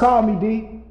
Call me, D.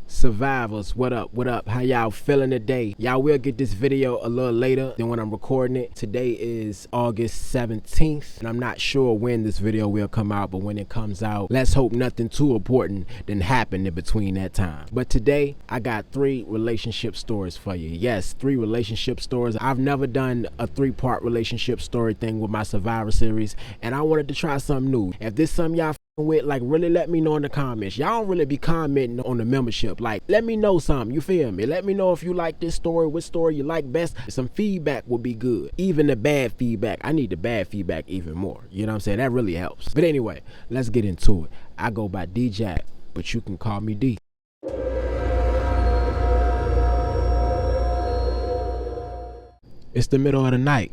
Survivors, what up, how y'all feeling today? Y'all will get this video a little later than when I'm recording it. Today is August 17th, and I'm not sure when this video will come out, but when it comes out, let's hope nothing too important didn't happen in between that time. But today, I got 3 relationship stories for you. Yes, 3 relationship stories. I've never done a 3-part relationship story thing with my Survivor series, and I wanted to try something new. If this something y'all with, like, really let me know in the comments. Y'all don't really be commenting on the membership. Like, let me know something, you feel me? Let me know if you like this story, what story you like best. Some feedback would be good. Even the bad feedback. I need the bad feedback even more. You know what I'm saying? That really helps. But anyway, let's get into it. I go by D-Jack, but you can call me D. It's the middle of the night.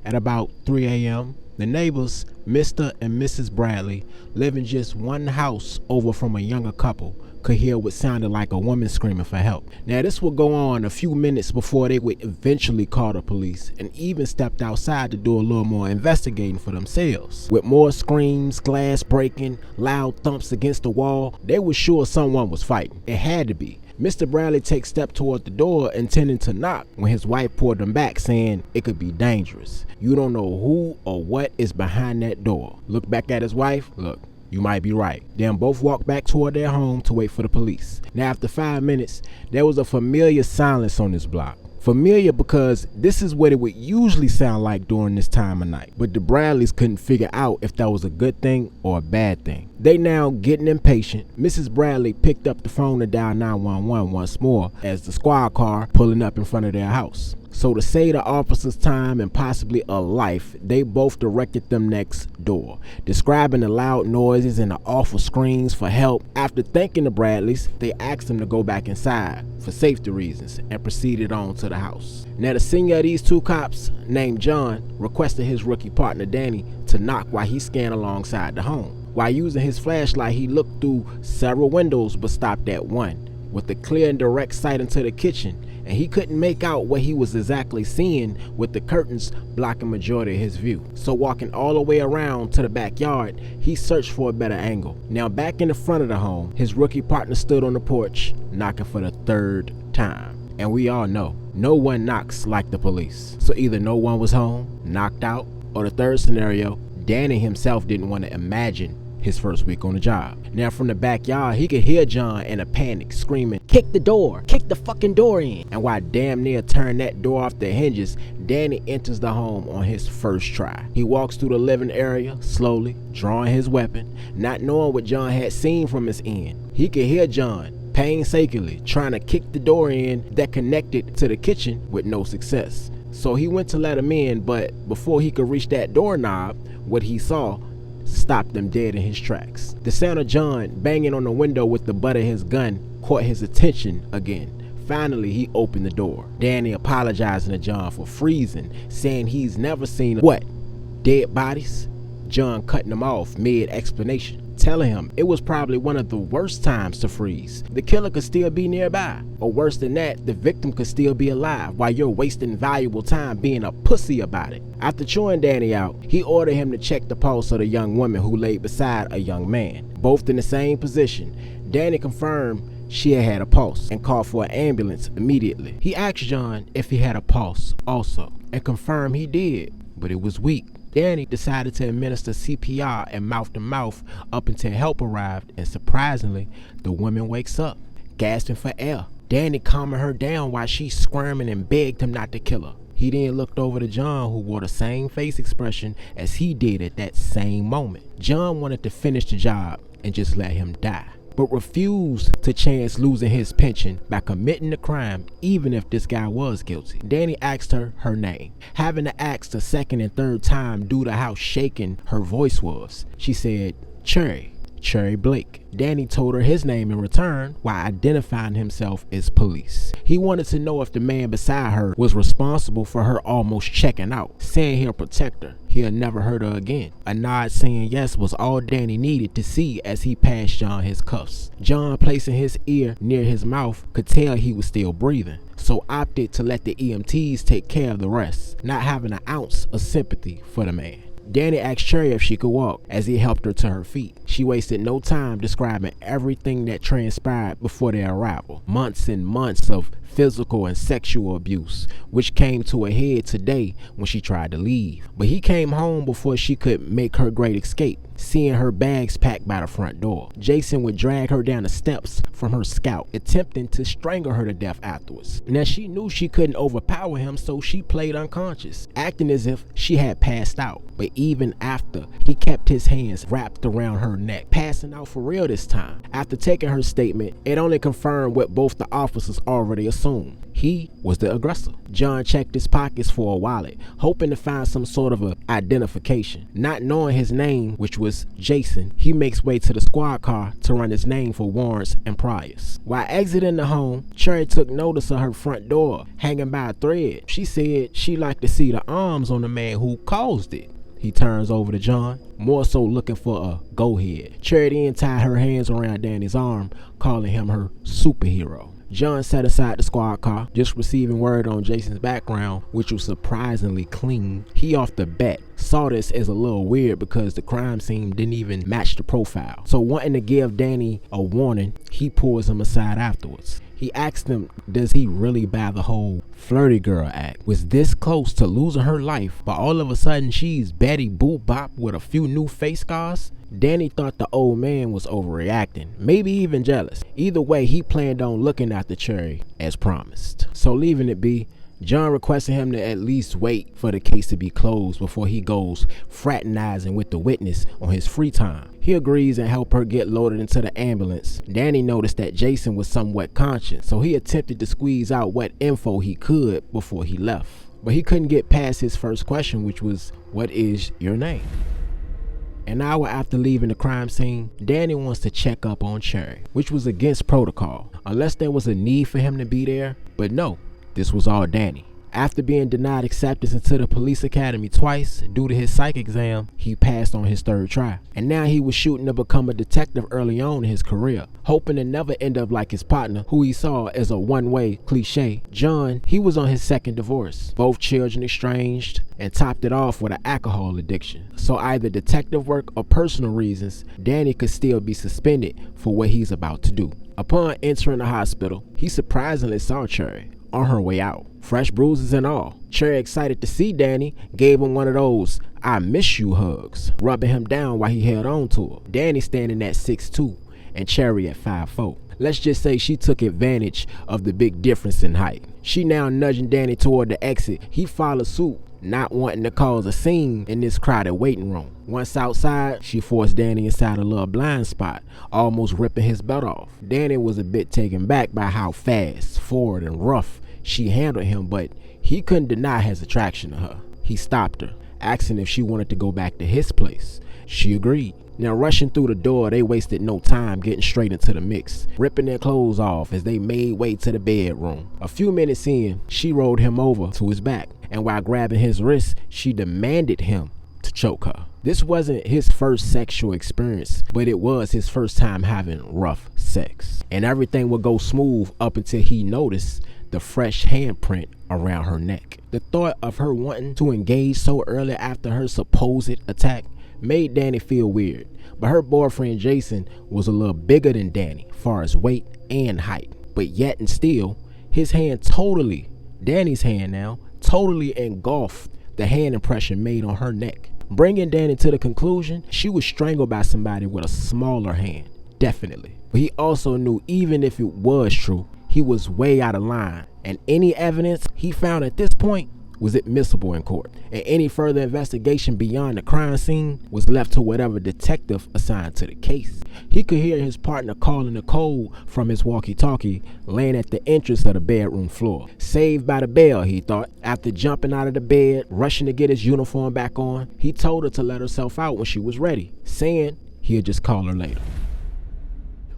At about 3 a.m., the neighbors, Mr. and Mrs. Bradley, living just one house over from a younger couple, could hear what sounded like a woman screaming for help. Now, this would go on a few minutes before they would eventually call the police and even stepped outside to do a little more investigating for themselves. With more screams, glass breaking, loud thumps against the wall, they were sure someone was fighting. It had to be. Mr. Bradley takes a step toward the door, intending to knock, when his wife pulled him back, saying it could be dangerous. You don't know who or what is behind that door. Look back at his wife. Look, you might be right. Then both walked back toward their home to wait for the police. Now, after 5 minutes, there was a familiar silence on this block. Familiar because this is what it would usually sound like during this time of night. But the Bradleys couldn't figure out if that was a good thing or a bad thing. They now getting impatient. Mrs. Bradley picked up the phone to dial 911 once more as the squad car pulling up in front of their house. So to save the officers time and possibly a life, they both directed them next door, describing the loud noises and the awful screams for help. After thanking the Bradleys, they asked them to go back inside for safety reasons and proceeded on to the house. Now, the senior of these 2 cops, named John, requested his rookie partner Danny to knock while he scanned alongside the home. While using his flashlight, he looked through several windows but stopped at one, with a clear and direct sight into the kitchen, and he couldn't make out what he was exactly seeing with the curtains blocking majority of his view. So walking all the way around to the backyard, he searched for a better angle. Now, back in the front of the home, his rookie partner stood on the porch, knocking for the 3rd time. And we all know, no one knocks like the police. So either no one was home, knocked out, or the 3rd scenario, Danny himself didn't want to imagine his first week on the job. Now, from the backyard, he could hear John in a panic screaming, "Kick the door, kick the fucking door in." And while damn near turned that door off the hinges, Danny enters the home on his first try. He walks through the living area, slowly, drawing his weapon, not knowing what John had seen from his end. He could hear John painstakingly trying to kick the door in that connected to the kitchen with no success. So he went to let him in, but before he could reach that doorknob, what he saw stopped him dead in his tracks. The sound of John banging on the window with the butt of his gun caught his attention again. Finally, he opened the door. Danny apologizing to John for freezing, saying he's never seen what? Dead bodies? John cutting him off mid-explanation, telling him it was probably one of the worst times to freeze. The killer could still be nearby, or worse than that, the victim could still be alive while you're wasting valuable time being a pussy about it. After chewing Danny out, he ordered him to check the pulse of the young woman who laid beside a young man, both in the same position. Danny confirmed she had a pulse and called for an ambulance immediately. He asked John if he had a pulse also, and confirmed he did, but it was weak. Danny decided to administer CPR and mouth-to-mouth up until help arrived, and surprisingly, the woman wakes up, gasping for air. Danny calming her down while she's squirming and begged him not to kill her. He then looked over to John, who wore the same face expression as he did at that same moment. John wanted to finish the job and just let him die, but refused to chance losing his pension by committing the crime, even if this guy was guilty. Danny asked her name, having to ask the 2nd and 3rd time due to how shaken her voice was. She said, Cherry Blake. Danny told her his name in return while identifying himself as police. He wanted to know if the man beside her was responsible for her almost checking out, saying he'll protect her. He'll never hurt her again. A nod saying yes was all Danny needed to see as he passed John his cuffs. John, placing his ear near his mouth, could tell he was still breathing, so opted to let the EMTs take care of the rest, not having an ounce of sympathy for the man. Danny asked Cherry if she could walk as he helped her to her feet. She wasted no time describing everything that transpired before their arrival. Months and months of physical and sexual abuse, which came to a head today when she tried to leave. But he came home before she could make her great escape. Seeing her bags packed by the front door, Jason would drag her down the steps from her scalp, attempting to strangle her to death afterwards. Now she knew she couldn't overpower him, so she played unconscious, acting as if she had passed out. But even after, he kept his hands wrapped around her neck, passing out for real this time. After taking her statement, it only confirmed what both the officers already assumed. He was the aggressor. John checked his pockets for a wallet, hoping to find some sort of identification. Not knowing his name, which was Jason, he makes way to the squad car to run his name for warrants and priors. While exiting the home, Cherry took notice of her front door hanging by a thread. She said she liked to see the arms on the man who caused it. He turns over to John, more so looking for a go-ahead. Cherry then tied her hands around Danny's arm, calling him her superhero. John sat aside the squad car, just receiving word on Jason's background, which was surprisingly clean. He off the bat saw this as a little weird because the crime scene didn't even match the profile. So wanting to give Danny a warning, he pulls him aside afterwards. He asked him, does he really buy the whole flirty girl act? Was this close to losing her life, but all of a sudden she's Betty Boop Bop with a few new face scars? Danny thought the old man was overreacting, maybe even jealous. Either way, he planned on looking after Cherry as promised. So leaving it be, John requested him to at least wait for the case to be closed before he goes fraternizing with the witness on his free time. He agrees and help her get loaded into the ambulance. Danny noticed that Jason was somewhat conscious, so he attempted to squeeze out what info he could before he left. But he couldn't get past his first question, which was, what is your name? An hour after leaving the crime scene, Danny wants to check up on Cherry, which was against protocol, unless there was a need for him to be there. But no, this was all Danny. After being denied acceptance into the police academy twice due to his psych exam, he passed on his third try. And now he was shooting to become a detective early on in his career, hoping to never end up like his partner, who he saw as a one-way cliche. John, he was on his second divorce, both children estranged, and topped it off with an alcohol addiction. So either detective work or personal reasons, Danny could still be suspended for what he's about to do. Upon entering the hospital, he surprisingly saw Cherry on her way out, fresh bruises and all. Cherry, excited to see Danny, gave him one of those "I miss you" hugs, rubbing him down while he held on to her. Danny standing at 6'2" and Cherry at 5'4". Let's just say she took advantage of the big difference in height. She now nudging Danny toward the exit. He followed suit, not wanting to cause a scene in this crowded waiting room. Once outside, she forced Danny inside a little blind spot, almost ripping his belt off. Danny was a bit taken back by how fast, forward, and rough she handled him, but he couldn't deny his attraction to her. He stopped her, asking if she wanted to go back to his place. She agreed. Now rushing through the door, they wasted no time getting straight into the mix, ripping their clothes off as they made way to the bedroom. A few minutes in, she rolled him over to his back, and while grabbing his wrist, she demanded him to choke her. This wasn't his first sexual experience, but it was his first time having rough sex. And everything would go smooth up until he noticed the fresh handprint around her neck. The thought of her wanting to engage so early after her supposed attack made Danny feel weird, but her boyfriend Jason was a little bigger than Danny far as weight and height. But yet and still, his hand Danny's hand now, totally engulfed the hand impression made on her neck, bringing Danny to the conclusion she was strangled by somebody with a smaller hand, definitely. But he also knew even if it was true, he was way out of line, and any evidence he found at this point was admissible in court, and any further investigation beyond the crime scene was left to whatever detective assigned to the case. He could hear his partner calling the code from his walkie-talkie, laying at the entrance of the bedroom floor. Saved by the bell, he thought. After jumping out of the bed, rushing to get his uniform back on, he told her to let herself out when she was ready, saying he'd just call her later.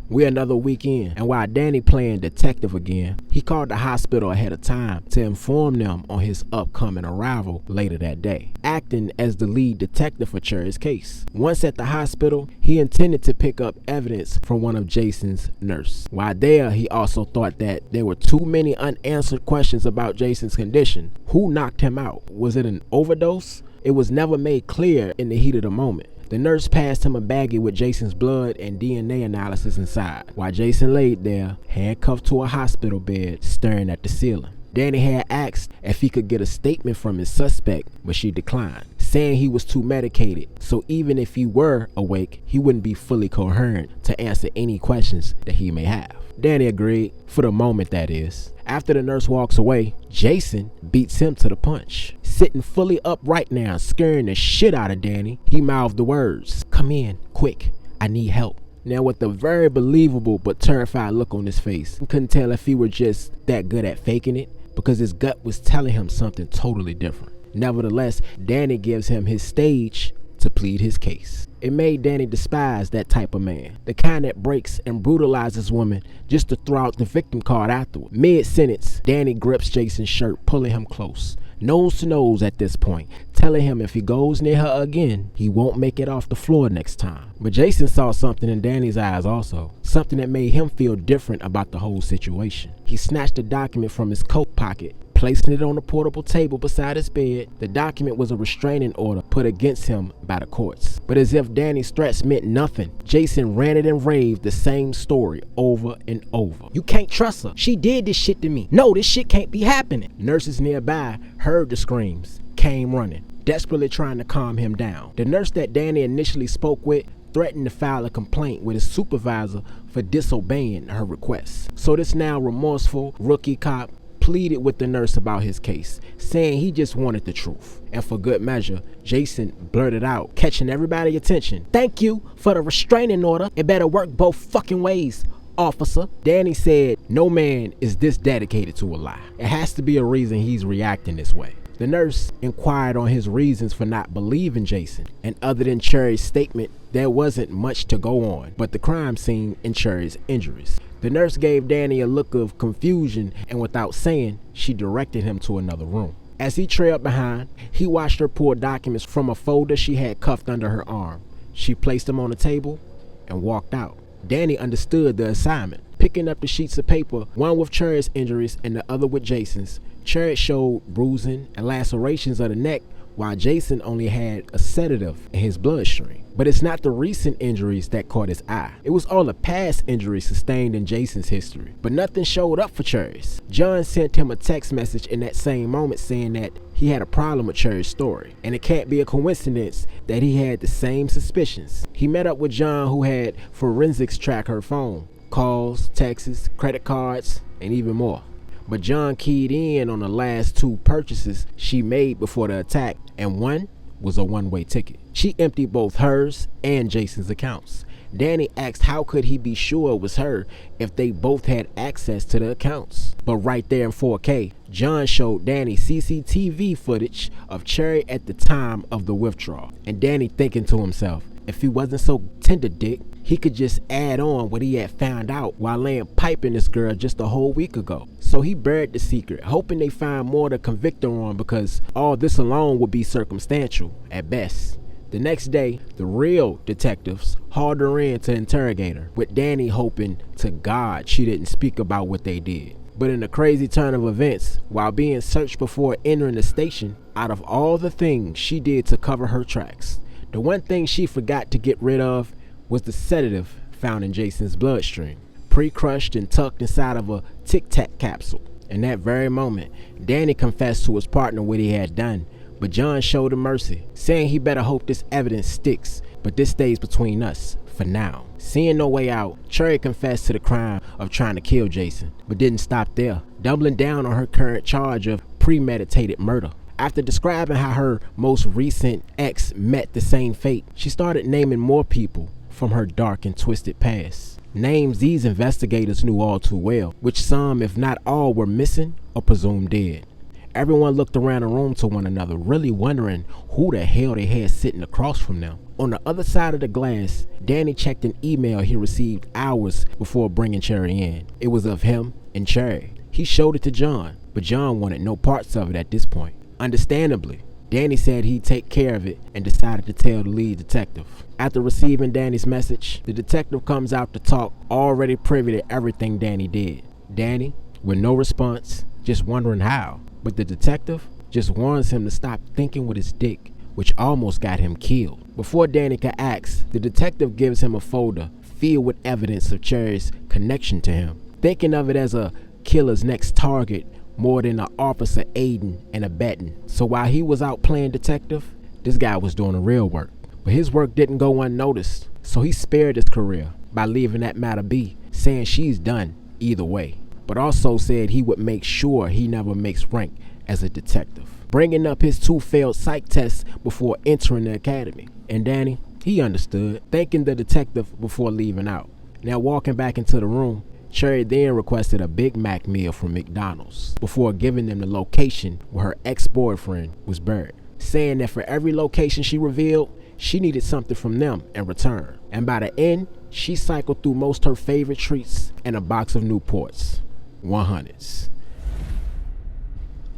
We're another week in, and while Danny playing detective again, he called the hospital ahead of time to inform them on his upcoming arrival later that day, acting as the lead detective for Cherry's case. Once at the hospital, he intended to pick up evidence from one of Jason's nurse. While there, he also thought that there were too many unanswered questions about Jason's condition. Who knocked him out? Was it an overdose? It was never made clear in the heat of the moment. The nurse passed him a baggie with Jason's blood and DNA analysis inside, while Jason laid there, handcuffed to a hospital bed, staring at the ceiling. Danny had asked if he could get a statement from his suspect, but she declined, saying he was too medicated, so even if he were awake, he wouldn't be fully coherent to answer any questions that he may have. Danny agreed, for the moment that is. After the nurse walks away, Jason beats him to the punch. Sitting fully upright now, scaring the shit out of Danny, he mouthed the words, "Come in, quick, I need help." Now with a very believable but terrified look on his face, he couldn't tell if he were just that good at faking it, because his gut was telling him something totally different. Nevertheless, Danny gives him his stage to plead his case. It made Danny despise that type of man, the kind that breaks and brutalizes women just to throw out the victim card afterward. Mid-sentence, Danny grips Jason's shirt, pulling him close, nose to nose at this point, telling him if he goes near her again, he won't make it off the floor next time. But Jason saw something in Danny's eyes also, something that made him feel different about the whole situation. He snatched a document from his coat pocket, placing it on a portable table beside his bed. The document was a restraining order put against him by the courts. But as if Danny's threats meant nothing, Jason ranted and raved the same story over and over. "You can't trust her. She did this shit to me. No, this shit can't be happening." Nurses nearby heard the screams, came running, desperately trying to calm him down. The nurse that Danny initially spoke with threatened to file a complaint with his supervisor for disobeying her requests. So this now remorseful rookie cop pleaded with the nurse about his case, saying he just wanted the truth. And for good measure, Jason blurted out, catching everybody's attention, "Thank you for the restraining order. It better work both fucking ways, officer." Danny said no man is this dedicated to a lie. It has to be a reason he's reacting this way. The nurse inquired on his reasons for not believing Jason, and other than Cherry's statement, there wasn't much to go on but the crime scene and Cherry's injuries. The nurse gave Danny a look of confusion, and without saying, she directed him to another room. As he trailed behind, he watched her pull documents from a folder she had cuffed under her arm. She placed them on the table and walked out. Danny understood the assignment. Picking up the sheets of paper, one with Cherry's injuries and the other with Jason's, Cherry showed bruising and lacerations of the neck, while Jason only had a sedative in his bloodstream. But it's not the recent injuries that caught his eye. It was all the past injuries sustained in Jason's history. But nothing showed up for Cherry's. John sent him a text message in that same moment saying that he had a problem with Cherry's story, and it can't be a coincidence that he had the same suspicions. He met up with John, who had forensics track her phone, calls, texts, credit cards, and even more. But John keyed in on the last two purchases she made before the attack, and one was a one-way ticket. She emptied both hers and Jason's accounts. Danny asked how could he be sure it was her if they both had access to the accounts. But right there in 4K, John showed Danny CCTV footage of Cherry at the time of the withdrawal. And Danny thinking to himself, if he wasn't so tender dick, he could just add on what he had found out while laying pipe in this girl just a whole week ago. So he buried the secret, hoping they find more to convict her on, because all this alone would be circumstantial at best. The next day, the real detectives hauled her in to interrogate her, with Danny hoping to God she didn't speak about what they did. But in a crazy turn of events, while being searched before entering the station, out of all the things she did to cover her tracks, the one thing she forgot to get rid of was the sedative found in Jason's bloodstream, pre-crushed and tucked inside of a Tic Tac capsule. In that very moment, Danny confessed to his partner what he had done, but John showed him mercy, saying he better hope this evidence sticks, but this stays between us for now. Seeing no way out, Cherry confessed to the crime of trying to kill Jason, but didn't stop there, doubling down on her current charge of premeditated murder. After describing how her most recent ex met the same fate, she started naming more people from her dark and twisted past. Names these investigators knew all too well, which some, if not all, were missing or presumed dead. Everyone looked around the room to one another, really wondering who the hell they had sitting across from them. On the other side of the glass, Danny checked an email he received hours before bringing Cherry in. It was of him and Cherry. He showed it to John, but John wanted no parts of it at this point. Understandably, Danny said he'd take care of it and decided to tell the lead detective. After receiving Danny's message, the detective comes out to talk, already privy to everything Danny did. Danny, with no response, just wondering how. But the detective just warns him to stop thinking with his dick which almost got him killed. Before Danny could ask, the detective gives him a folder filled with evidence of Cherry's connection to him, thinking of it as a killer's next target more than an officer aiding and abetting. So while he was out playing detective, this guy was doing the real work. But his work didn't go unnoticed, so he spared his career by leaving that matter be, saying she's done either way, but also said he would make sure he never makes rank as a detective, bringing up his 2 failed psych tests before entering the academy. And Danny, he understood, thanking the detective before leaving out. Now walking back into the room, Cherry then requested a Big Mac meal from McDonald's before giving them the location where her ex-boyfriend was buried, saying that for every location she revealed, she needed something from them in return. And by the end, she cycled through most her favorite treats and a box of Newports 100s.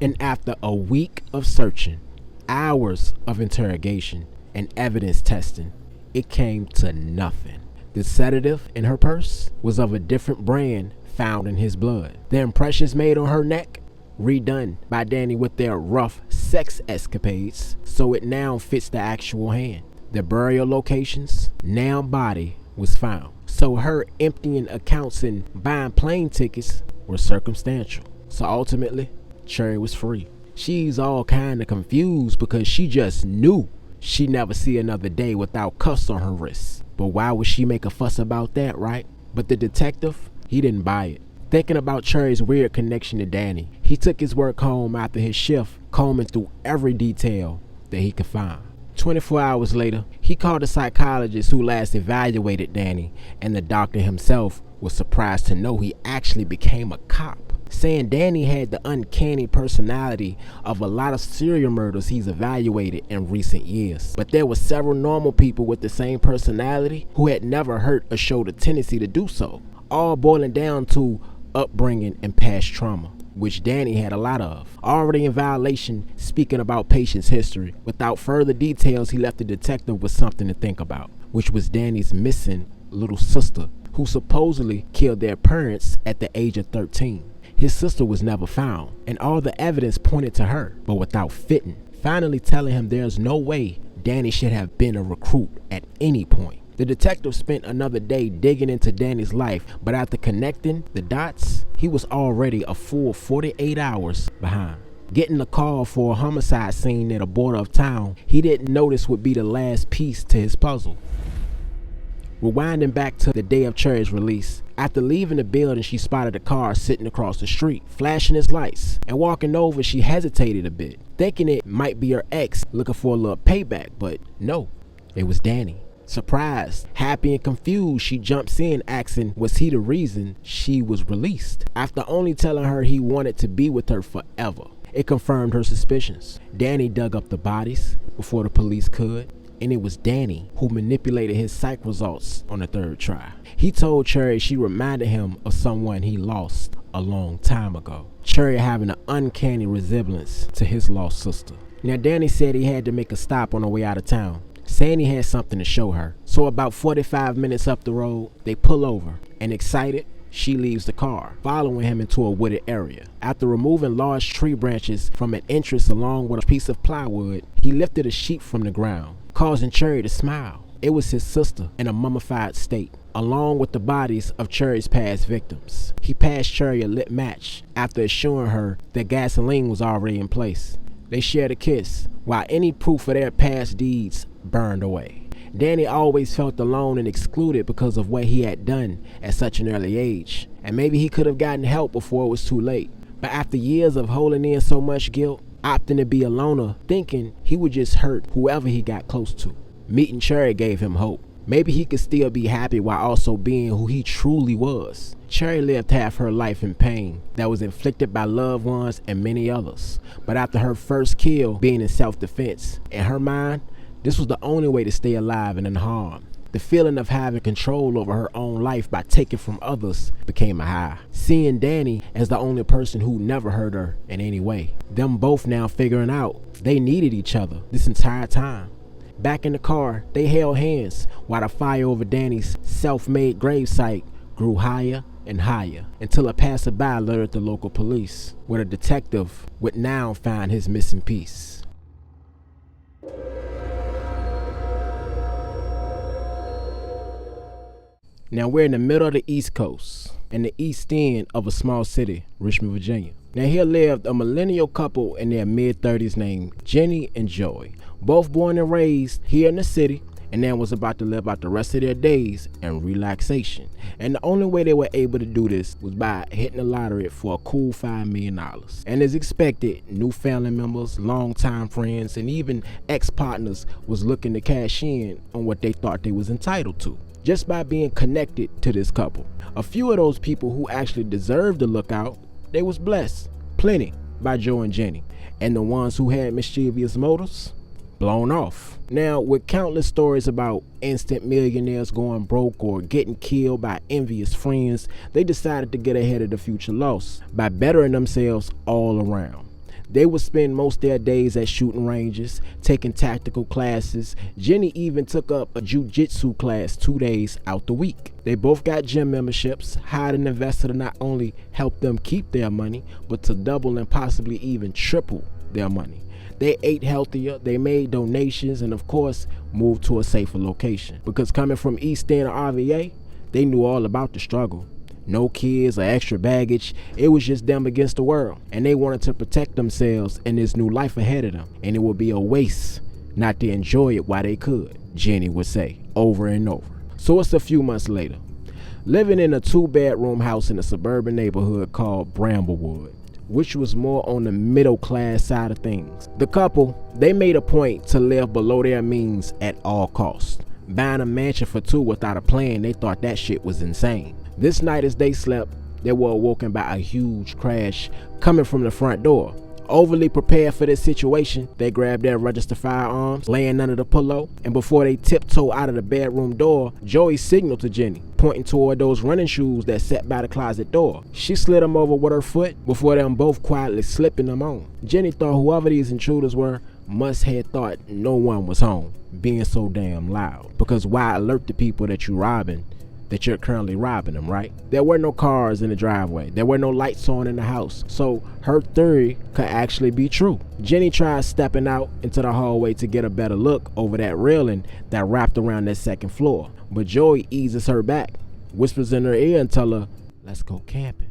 And after a week of searching, hours of interrogation, and evidence testing, it came to nothing. The sedative in her purse was of a different brand found in his blood. The impressions made on her neck, redone by Danny with their rough sex escapades, so it now fits the actual hand. The burial locations, now body was found, so her emptying accounts and buying plane tickets were circumstantial. So ultimately, Cherry was free. She's all kind of confused because she just knew she'd never see another day without cuffs on her wrists. But why would she make a fuss about that, right? But the detective, he didn't buy it. Thinking about Cherry's weird connection to Danny, he took his work home after his shift, combing through every detail that he could find. 24 hours later, he called a psychologist who last evaluated Danny, and the doctor himself was surprised to know he actually became a cop, saying Danny had the uncanny personality of a lot of serial murders he's evaluated in recent years. But there were several normal people with the same personality who had never hurt or showed a tendency to do so, all boiling down to upbringing and past trauma, which Danny had a lot of. Already in violation, speaking about patient's history, without further details, he left the detective with something to think about, which was Danny's missing little sister, who supposedly killed their parents at the age of 13. His sister was never found, and all the evidence pointed to her, but without fitting, finally telling him there's no way Danny should have been a recruit at any point. The detective spent another day digging into Danny's life, but after connecting the dots, he was already a full 48 hours behind. Getting a call for a homicide scene near the border of town, he didn't notice would be the last piece to his puzzle. Rewinding back to the day of Cherry's release, after leaving the building, she spotted a car sitting across the street, flashing its lights, and walking over, she hesitated a bit, thinking it might be her ex looking for a little payback, but no, it was Danny. Surprised, happy, and confused, she jumps in, asking was he the reason she was released, after only telling her he wanted to be with her forever. It confirmed her suspicions. Danny dug up the bodies before the police could, and it was Danny who manipulated his psych results on the third try. He told Cherry she reminded him of someone he lost a long time ago, Cherry having an uncanny resemblance to his lost sister. Now Danny said he had to make a stop on the way out of town, saying he had something to show her. So about 45 minutes up the road, they pull over, and excited, she leaves the car, following him into a wooded area. After removing large tree branches from an entrance along with a piece of plywood, he lifted a sheet from the ground, causing Cherry to smile. It was his sister in a mummified state, along with the bodies of Cherry's past victims. He passed Cherry a lit match after assuring her that gasoline was already in place. They shared a kiss, while any proof of their past deeds burned away. Danny always felt alone and excluded because of what he had done at such an early age, and maybe he could have gotten help before it was too late. But after years of holding in so much guilt, opting to be a loner, thinking he would just hurt whoever he got close to, meeting Cherry gave him hope. Maybe he could still be happy while also being who he truly was. Cherry lived half her life in pain that was inflicted by loved ones and many others. But after her first kill being in self-defense, in her mind, this was the only way to stay alive and unharmed. The feeling of having control over her own life by taking from others became a high. Seeing Danny as the only person who never hurt her in any way. Them both now figuring out they needed each other this entire time. Back in the car, they held hands while the fire over Danny's self-made gravesite grew higher and higher until a passerby alerted the local police, where the detective would now find his missing piece. Now we're in the middle of the East Coast, in the east end of a small city, Richmond, Virginia. Now here lived a millennial couple in their mid-30s named Jenny and Joey, both born and raised here in the city, and then was about to live out the rest of their days in relaxation. And the only way they were able to do this was by hitting the lottery for a cool $5 million. And as expected, new family members, longtime friends, and even ex-partners was looking to cash in on what they thought they was entitled to, just by being connected to this couple. A few of those people who actually deserved to look out, they was blessed plenty by Joe and Jenny. And the ones who had mischievous motives, blown off. Now, with countless stories about instant millionaires going broke or getting killed by envious friends, they decided to get ahead of the future loss by bettering themselves all around. They would spend most of their days at shooting ranges, taking tactical classes. Jenny even took up a jiu-jitsu class 2 days out the week. They both got gym memberships, hired an investor to not only help them keep their money, but to double and possibly even triple their money. They ate healthier, they made donations, and of course, moved to a safer location. Because coming from East End or RVA, they knew all about the struggle. No kids or extra baggage, it was just them against the world. And they wanted to protect themselves and this new life ahead of them. And it would be a waste not to enjoy it while they could, Jenny would say over and over. So it's a few months later, living in a 2-bedroom house in a suburban neighborhood called Bramblewood, which was more on the middle class side of things. The couple, they made a point to live below their means at all costs. Buying a mansion for two without a plan, they thought that shit was insane. This night as they slept, they were awoken by a huge crash coming from the front door. Overly prepared for this situation, they grabbed their registered firearms, laying under the pillow, and before they tiptoed out of the bedroom door, Joey signaled to Jenny, pointing toward those running shoes that sat by the closet door. She slid them over with her foot before them both quietly slipping them on. Jenny thought whoever these intruders were must have thought no one was home, being so damn loud. Because why alert the people that you're robbing that you're currently robbing them, right? There were no cars in the driveway. There were no lights on in the house. So her theory could actually be true. Jenny tried stepping out into the hallway to get a better look over that railing that wrapped around that second floor. But Joey eases her back, whispers in her ear and tell her, "Let's go camping."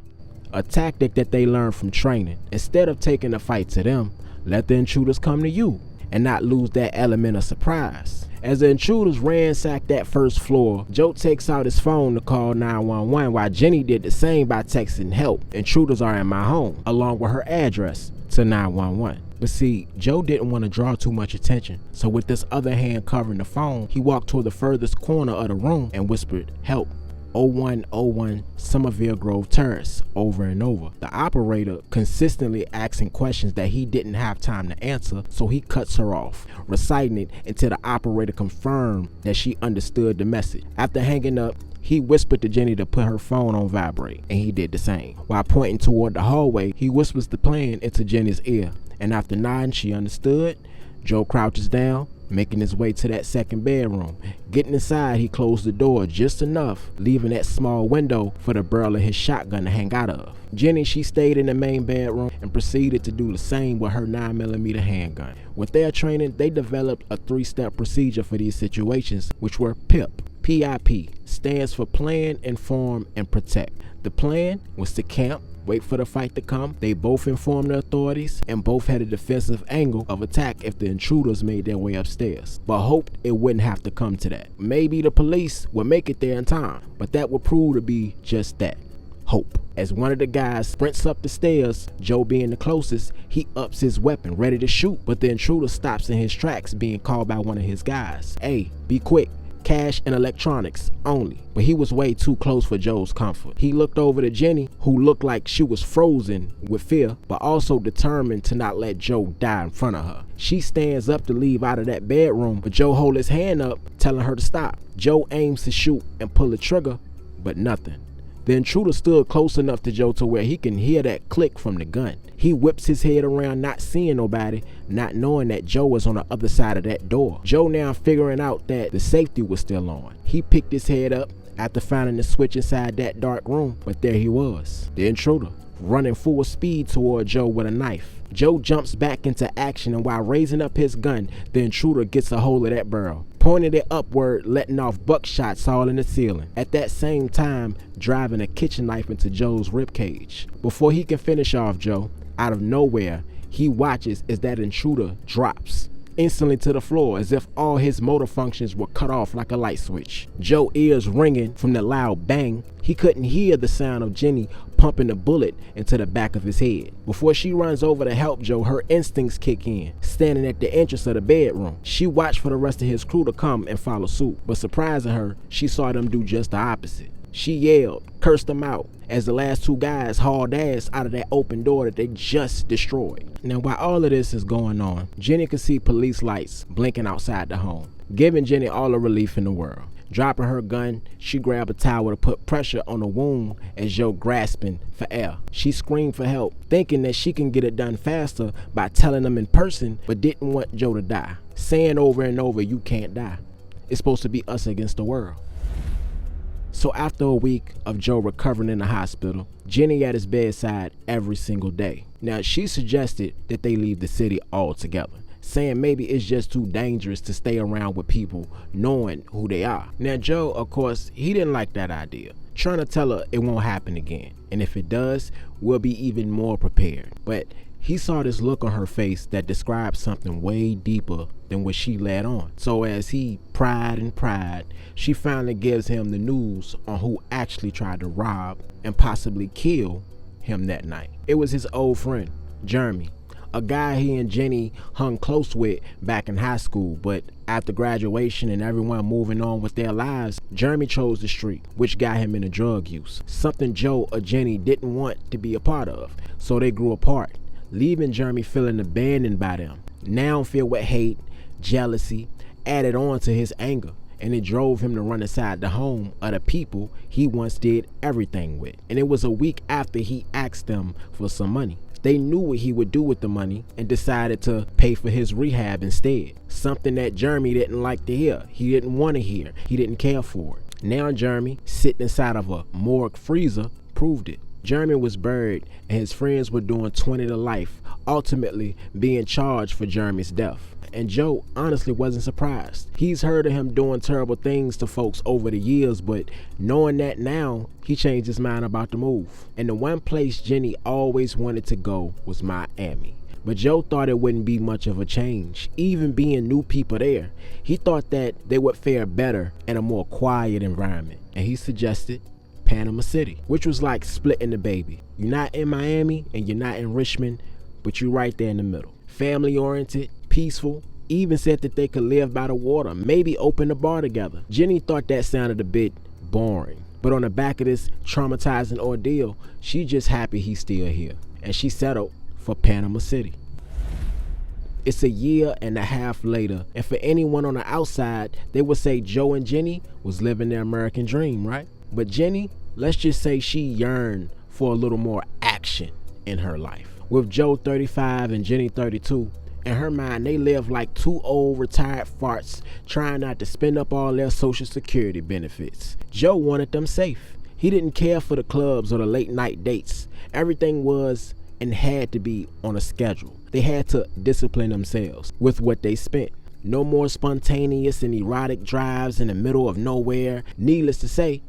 A tactic that they learned from training. Instead of taking the fight to them, let the intruders come to you and not lose that element of surprise. As the intruders ransacked that first floor, Joe takes out his phone to call 911 while Jenny did the same by texting "help, intruders are in my home," along with her address to 911. But see, Joe didn't want to draw too much attention, so with this other hand covering the phone, he walked toward the furthest corner of the room and whispered, "Help, 0101 Somerville Grove Terrace," over and over. The operator consistently asking questions that he didn't have time to answer, so he cuts her off, reciting it until the operator confirmed that she understood the message. After hanging up, he whispered to Jenny to put her phone on vibrate, and he did the same. While pointing toward the hallway, he whispers the plan into Jenny's ear, and after nodding she understood, Joe crouches down, making his way to that second bedroom. Getting inside, he closed the door just enough, leaving that small window for the barrel of his shotgun to hang out of. Jenny, she stayed in the main bedroom and proceeded to do the same with her 9mm handgun. With their training, they developed a 3-step procedure for these situations, which were PIP. PIP stands for Plan, Inform, and Protect. The plan was to camp, wait for the fight to come. They both informed the authorities and both had a defensive angle of attack if the intruders made their way upstairs, but hoped it wouldn't have to come to that. Maybe the police would make it there in time, but that would prove to be just that, hope. As one of the guys sprints up the stairs, Joe being the closest, he ups his weapon ready to shoot, but the intruder stops in his tracks, being called by one of his guys. "Hey, be quick. Cash and electronics only." But he was way too close for Joe's comfort. He looked over to Jenny, who looked like she was frozen with fear, but also determined to not let Joe die in front of her. She stands up to leave out of that bedroom, but Joe holds his hand up, telling her to stop. Joe aims to shoot and pull the trigger, but nothing. The intruder stood close enough to Joe to where he can hear that click from the gun. He whips his head around, not seeing nobody, not knowing that Joe was on the other side of that door. Joe now figuring out that the safety was still on. He picked his head up, after finding the switch inside that dark room, but there he was, the intruder, running full speed toward Joe with a knife. Joe jumps back into action, and while raising up his gun, the intruder gets a hold of that barrel, pointing it upward, letting off buckshots all in the ceiling. At that same time, driving a kitchen knife into Joe's ribcage. Before he can finish off Joe, out of nowhere, he watches as that intruder drops instantly to the floor, as if all his motor functions were cut off like a light switch. Joe's ears ringing from the loud bang. He couldn't hear the sound of Jenny pumping the bullet into the back of his head. Before she runs over to help Joe, her instincts kick in. Standing at the entrance of the bedroom, she watched for the rest of his crew to come and follow suit, but surprising her, she saw them do just the opposite. She yelled, cursed them out, as the last two guys hauled ass out of that open door that they just destroyed. Now, while all of this is going on, Jenny could see police lights blinking outside the home, giving Jenny all the relief in the world. Dropping her gun, she grabbed a towel to put pressure on the wound as Joe grasping for air. She screamed for help, thinking that she can get it done faster by telling them in person, but didn't want Joe to die, saying over and over, "You can't die. It's supposed to be us against the world." So after a week of Joe recovering in the hospital, Jenny at his bedside every single day. Now, she suggested that they leave the city altogether, saying maybe it's just too dangerous to stay around with people knowing who they are. Now, Joe, of course, he didn't like that idea, trying to tell her it won't happen again, and if it does, we'll be even more prepared. But he saw this look on her face that described something way deeper than what she let on. So as he pried and pried, she finally gives him the news on who actually tried to rob and possibly kill him that night. It was his old friend, Jeremy, a guy he and Jenny hung close with back in high school, but after graduation and everyone moving on with their lives, Jeremy chose the street, which got him into drug use, something Joe or Jenny didn't want to be a part of, so they grew apart, leaving Jeremy feeling abandoned by them, now filled with hate, jealousy, added on to his anger, and it drove him to run inside the home of the people he once did everything with. And it was a week after he asked them for some money. They knew what he would do with the money and decided to pay for his rehab instead, something that Jeremy didn't like to hear. He didn't want to hear. He didn't care for it. Now Jeremy, sitting inside of a morgue freezer, proved it. Jeremy was buried and his friends were doing 20 to life, ultimately being charged for Jeremy's death. And Joe honestly wasn't surprised. He's heard of him doing terrible things to folks over the years, but knowing that now, he changed his mind about the move. And the one place Jenny always wanted to go was Miami. But Joe thought it wouldn't be much of a change, even being new people there. He thought that they would fare better in a more quiet environment, and he suggested Panama City, which was like splitting the baby. You're not in Miami and you're not in Richmond, but you're right there in the middle. Family oriented, peaceful, even said that they could live by the water, maybe open a bar together. Jenny thought that sounded a bit boring, but on the back of this traumatizing ordeal, she just happy he's still here, and she settled for Panama City. It's a year and a half later, and for anyone on the outside, they would say Joe and Jenny was living their American dream, right? But Jenny, let's just say she yearned for a little more action in her life. With Joe 35 and Jenny 32, in her mind, they live like two old retired farts trying not to spend up all their Social Security benefits. Joe wanted them safe. He didn't care for the clubs or the late night dates. Everything was and had to be on a schedule. They had to discipline themselves with what they spent. No more spontaneous and erotic drives in the middle of nowhere. Needless to say,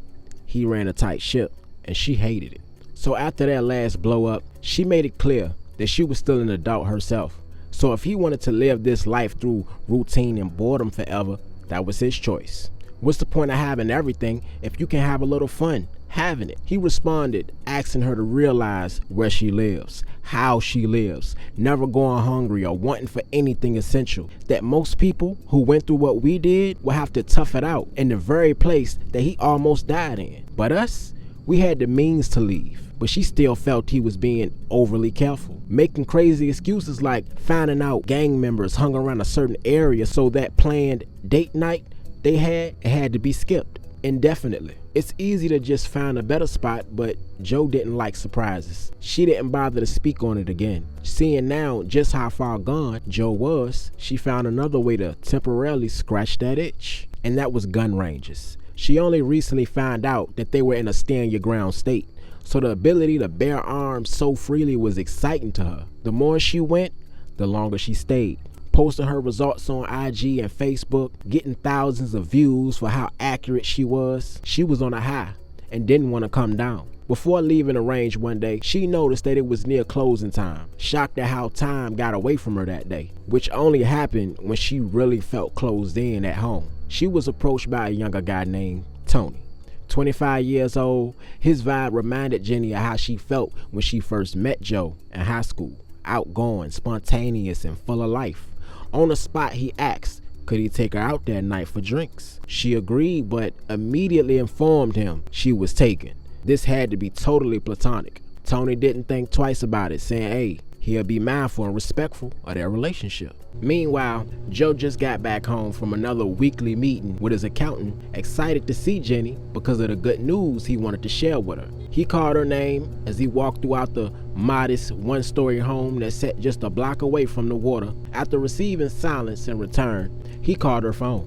he ran a tight ship and she hated it. So after that last blow up, she made it clear that she was still an adult herself. So if he wanted to live this life through routine and boredom forever, that was his choice. What's the point of having everything if you can have a little fun having it? He responded, asking her to realize where she lives, how she lives, never going hungry or wanting for anything essential. That most people who went through what we did will have to tough it out in the very place that he almost died in. But us, we had the means to leave. But she still felt he was being overly careful, making crazy excuses like finding out gang members hung around a certain area so that planned date night they had to be skipped. indefinitely. It's easy to just find a better spot, but Joe didn't like surprises. She didn't bother to speak on it again. Seeing now just how far gone Joe was, she found another way to temporarily scratch that itch, and that was gun ranges. She only recently found out that they were in a stand-your-ground state, so the ability to bear arms so freely was exciting to her. The more she went, the longer she stayed, posting her results on IG and Facebook, getting thousands of views for how accurate she was. She was on a high and didn't want to come down. Before leaving the range one day, she noticed that it was near closing time, shocked at how time got away from her that day, which only happened when she really felt closed in at home. She was approached by a younger guy named Tony. 25 years old, his vibe reminded Jenny of how she felt when she first met Joe in high school. Outgoing, spontaneous, and full of life. On the spot, he asked, could he take her out that night for drinks? She agreed, but immediately informed him she was taken. This had to be totally platonic. Tony didn't think twice about it, saying, hey, he'll be mindful and respectful of their relationship. Meanwhile, Joe just got back home from another weekly meeting with his accountant, excited to see Jenny because of the good news he wanted to share with her. He called her name as he walked throughout the modest one-story home that sat just a block away from the water. After receiving silence in return, he called her phone,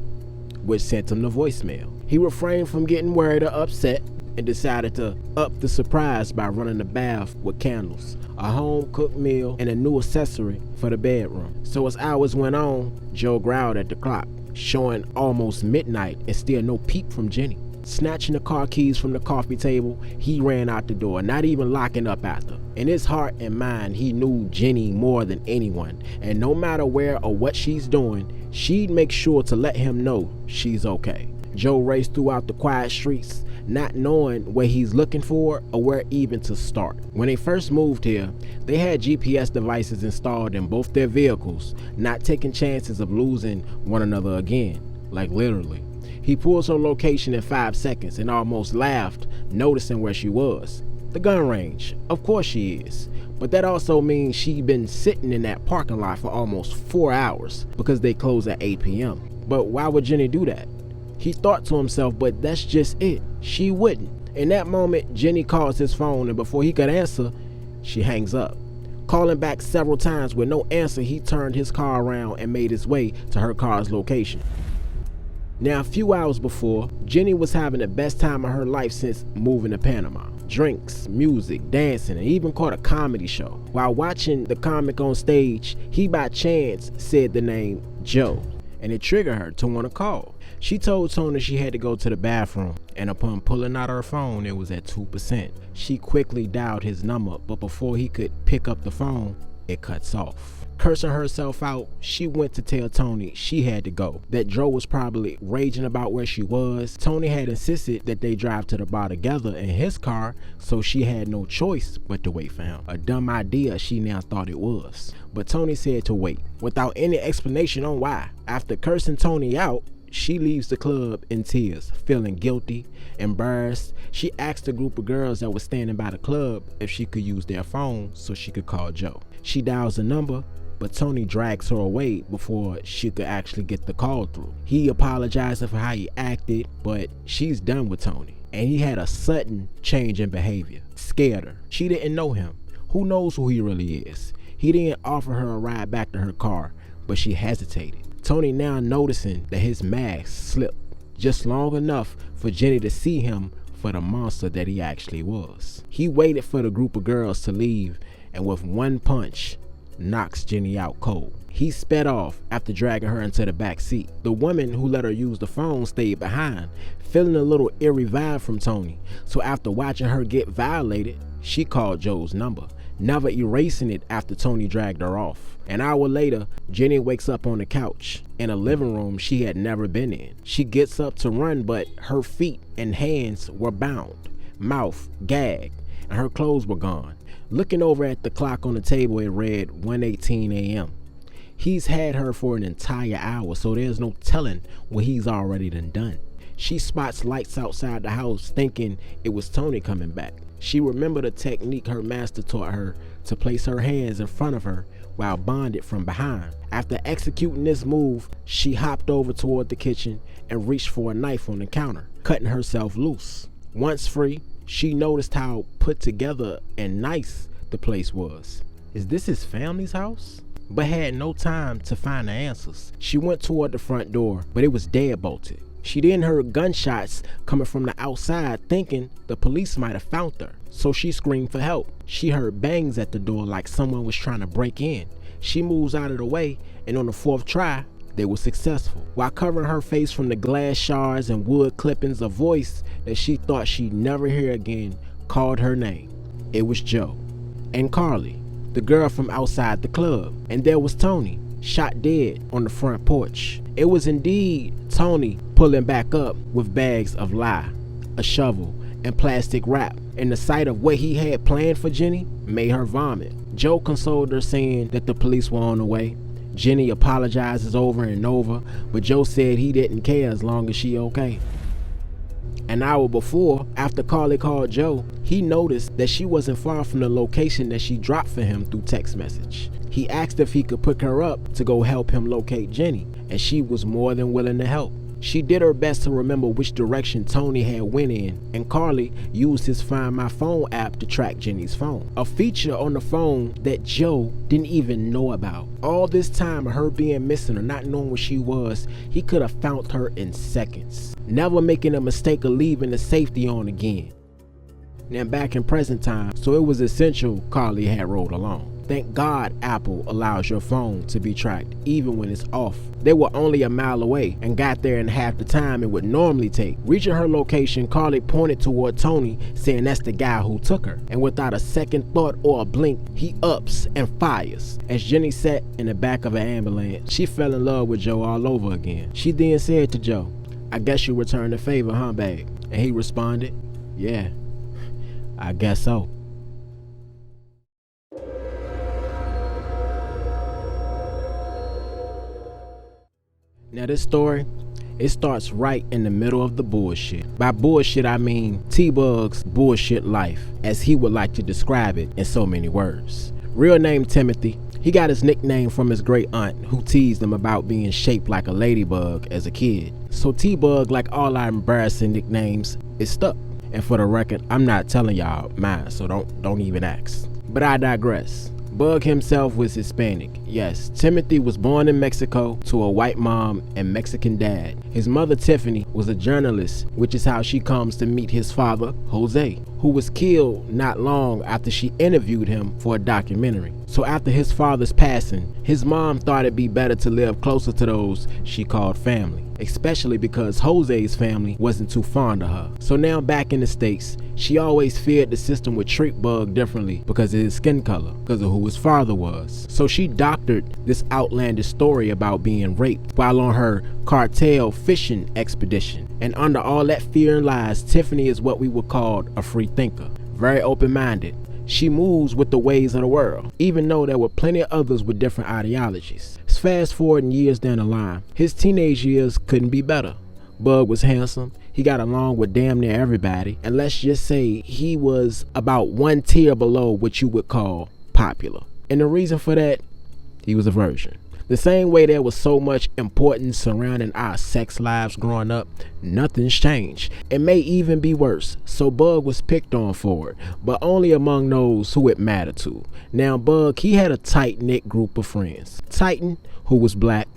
which sent him to voicemail. He refrained from getting worried or upset and decided to up the surprise by running the bath with candles, a home-cooked meal, and a new accessory for the bedroom. So as hours went on, Joe growled at the clock, showing almost midnight and still no peep from Jenny. Snatching the car keys from the coffee table, he ran out the door, not even locking up after. In his heart and mind, he knew Jenny more than anyone, and no matter where or what she's doing, she'd make sure to let him know she's okay. Joe raced throughout the quiet streets, not knowing where he's looking for or where even to start. When they first moved here, they had GPS devices installed in both their vehicles, not taking chances of losing one another again, like literally. He pulls her location in 5 seconds and almost laughed, noticing where she was. The gun range. Of course she is. But that also means she'd been sitting in that parking lot for almost 4 hours because they close at 8 p.m. But why would Jenny do that? He thought to himself, but that's just it. She wouldn't. In that moment, Jenny calls his phone, and before he could answer, she hangs up. Calling back several times with no answer, he turned his car around and made his way to her car's location. Now, a few hours before, Jenny was having the best time of her life since moving to Panama. Drinks, music, dancing, and even caught a comedy show. While watching the comic on stage, he by chance said the name Joe, and it triggered her to want to call. She told Tony she had to go to the bathroom, and upon pulling out her phone, it was at 2%. She quickly dialed his number, but before he could pick up the phone, it cuts off. Cursing herself out, she went to tell Tony she had to go, that Joe was probably raging about where she was. Tony had insisted that they drive to the bar together in his car, so she had no choice but to wait for him. A dumb idea she now thought it was. But Tony said to wait, without any explanation on why. After cursing Tony out, she leaves the club in tears, feeling guilty, embarrassed. She asked a group of girls that were standing by the club if she could use their phone so she could call Joe. She dials the number, but Tony drags her away before she could actually get the call through. He apologized for how he acted, but she's done with Tony. And he had a sudden change in behavior. Scared her. She didn't know him. Who knows who he really is? He didn't offer her a ride back to her car, but she hesitated. Tony now noticing that his mask slipped just long enough for Jenny to see him for the monster that he actually was. He waited for the group of girls to leave, and with one punch, knocks Jenny out cold. He sped off after dragging her into the back seat. The woman who let her use the phone stayed behind, feeling a little eerie vibe from Tony. So after watching her get violated, she called Joe's number, never erasing it after Tony dragged her off. An hour later, Jenny wakes up on the couch in a living room she had never been in. She gets up to run, but her feet and hands were bound, mouth gagged, and her clothes were gone. Looking over at the clock on the table, it read 1:18 a.m. He's had her for an entire hour, so there's no telling what he's already done. She spots lights outside the house, thinking it was Tony coming back. She remembered a technique her master taught her to place her hands in front of her while bonded from behind. After executing this move, she hopped over toward the kitchen and reached for a knife on the counter, cutting herself loose. Once free, she noticed how put together and nice the place was. Is this his family's house? But had no time to find the answers. She went toward the front door, but it was deadbolted. She then heard gunshots coming from the outside, thinking the police might have found her. So she screamed for help. She heard bangs at the door like someone was trying to break in. She moves out of the way, and on the fourth try, they were successful. While covering her face from the glass shards and wood clippings, a voice that she thought she'd never hear again called her name. It was Joe. And Carly, the girl from outside the club. And there was Tony, shot dead on the front porch. It was indeed Tony pulling back up with bags of lye, a shovel, and plastic wrap. And the sight of what he had planned for Jenny made her vomit. Joe consoled her, saying that the police were on the way. Jenny apologizes over and over, but Joe said he didn't care as long as she okay. An hour before, after Carly called Joe, he noticed that she wasn't far from the location that she dropped for him through text message. He asked if he could pick her up to go help him locate Jenny, and she was more than willing to help. She did her best to remember which direction Tony had went in, and Carly used his Find My Phone app to track Jenny's phone, a feature on the phone that Joe didn't even know about. All this time of her being missing or not knowing where she was, he could have found her in seconds, never making a mistake of leaving the safety on again. Now back in present time, so it was essential Carly had rode along. Thank God Apple allows your phone to be tracked even when it's off. They were only a mile away and got there in half the time it would normally take. Reaching her location, Carly pointed toward Tony, saying that's the guy who took her. And without a second thought or a blink, he ups and fires. As Jenny sat in the back of an ambulance, she fell in love with Joe all over again. She then said to Joe, "I guess you returned the favor, huh, babe?" And he responded, "Yeah, I guess so." Now this story, it starts right in the middle of the bullshit. By bullshit, I mean T-Bug's bullshit life, as he would like to describe it in so many words. Real name Timothy. He got his nickname from his great aunt, who teased him about being shaped like a ladybug as a kid. So T-Bug, like all our embarrassing nicknames, is stuck. And for the record, I'm not telling y'all mine, so don't even ask. But I digress. Bug himself was Hispanic. Yes, Timothy was born in Mexico to a white mom and Mexican dad. His mother, Tiffany, was a journalist, which is how she comes to meet his father, Jose, who was killed not long after she interviewed him for a documentary. So after his father's passing, his mom thought it'd be better to live closer to those she called family, especially because Jose's family wasn't too fond of her. So now back in the States, she always feared the system would treat Bug differently because of his skin color, because of who his father was. So she doctored this outlandish story about being raped while on her cartel fishing expedition. And under all that fear and lies, Tiffany is what we would call a free thinker, very open-minded. She moves with the ways of the world, even though there were plenty of others with different ideologies. Fast forwarding years down the line, his teenage years couldn't be better. Bug was handsome, he got along with damn near everybody, and let's just say he was about one tier below what you would call popular. And the reason for that, he was a virgin. The same way there was so much importance surrounding our sex lives growing up, nothing's changed. It may even be worse. So Bug was picked on for it, but only among those who it mattered to. Now Bug, he had a tight-knit group of friends. Titan, who was black,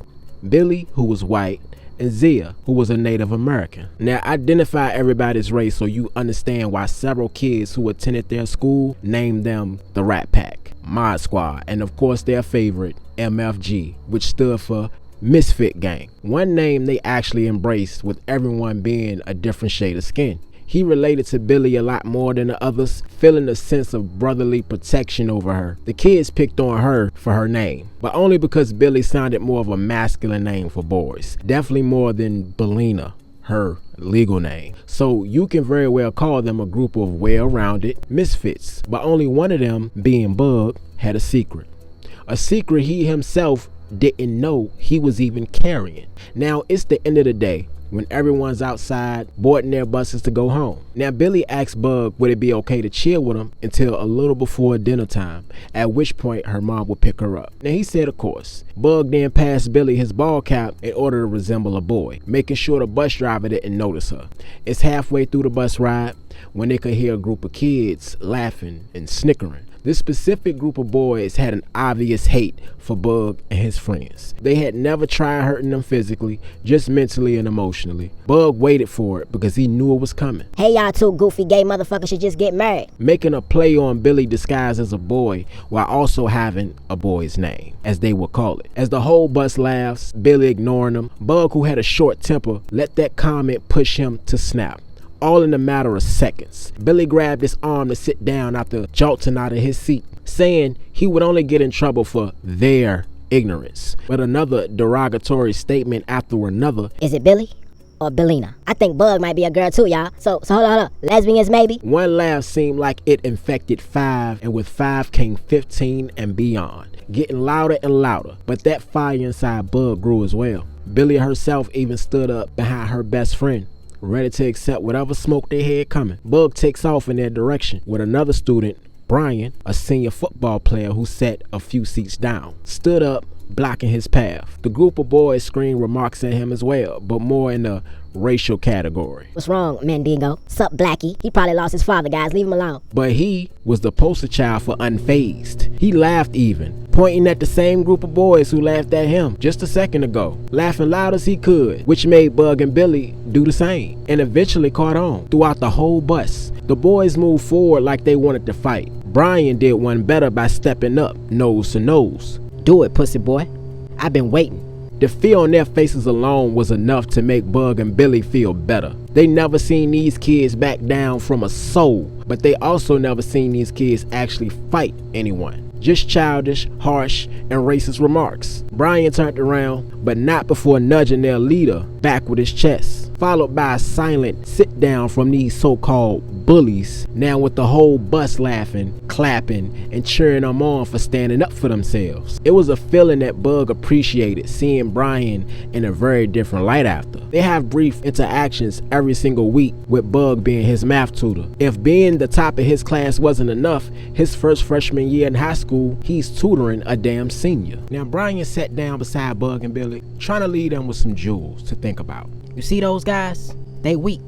Billy, who was white, and Zia, who was a Native American. Now identify everybody's race so you understand why several kids who attended their school named them the Rat Pack, Mod Squad, and of course their favorite, MFG, which stood for Misfit Gang. One name they actually embraced, with everyone being a different shade of skin. He related to Billy a lot more than the others, feeling a sense of brotherly protection over her. The kids picked on her for her name, but only because Billy sounded more of a masculine name for boys. Definitely more than Belina, her legal name. So you can very well call them a group of well-rounded misfits, but only one of them, being Bug, had a secret. A secret he himself didn't know he was even carrying. Now, it's the end of the day, when everyone's outside boarding their buses to go home. Now Billy asked Bug would it be okay to chill with him until a little before dinner time, at which point her mom would pick her up. Now he said of course. Bug then passed Billy his ball cap in order to resemble a boy, making sure the bus driver didn't notice her. It's halfway through the bus ride when they could hear a group of kids laughing and snickering. This specific group of boys had an obvious hate for Bug and his friends. They had never tried hurting them physically, just mentally and emotionally. Bug waited for it because he knew it was coming. Hey, y'all two goofy gay motherfuckers should just get married. Making a play on Billy disguised as a boy while also having a boy's name, as they would call it. As the whole bus laughs, Billy ignoring them, Bug, who had a short temper, let that comment push him to snap. All in a matter of seconds. Billy grabbed his arm to sit down after jolting out of his seat, saying he would only get in trouble for their ignorance. But another derogatory statement after another. Is it Billy or Billina? I think Bug might be a girl too, y'all. So hold on. Lesbians maybe? One laugh seemed like it infected 5, and with 5 came 15 and beyond, getting louder and louder. But that fire inside Bug grew as well. Billy herself even stood up behind her best friend, ready to accept whatever smoke they had coming. Bug takes off in their direction with another student, Brian, a senior football player who sat a few seats down, stood up, blocking his path. The group of boys screamed remarks at him as well, but more in the racial category. What's wrong, Mandingo? Sup, Blackie? He probably lost his father, guys. Leave him alone. But he was the poster child for unfazed. He laughed even, pointing at the same group of boys who laughed at him just a second ago, laughing loud as he could, which made Bug and Billy do the same, and eventually caught on throughout the whole bus. The boys moved forward like they wanted to fight. Brian did one better by stepping up, nose to nose. Do it, pussy boy. I've been waiting. The fear on their faces alone was enough to make Bug and Billy feel better. They never seen these kids back down from a soul, but they also never seen these kids actually fight anyone. Just childish, harsh, and racist remarks. Brian turned around, but not before nudging their leader back with his chest, followed by a silent sit down from these so-called bullies, now with the whole bus laughing, clapping, and cheering them on for standing up for themselves. It was a feeling that Bug appreciated, seeing Brian in a very different light after. They have brief interactions every single week, with Bug being his math tutor. If being the top of his class wasn't enough, his first freshman year in high school, he's tutoring a damn senior. Now Brian sat down beside Bug and Billy, trying to leave them with some jewels to think about. You see those guys? They weak.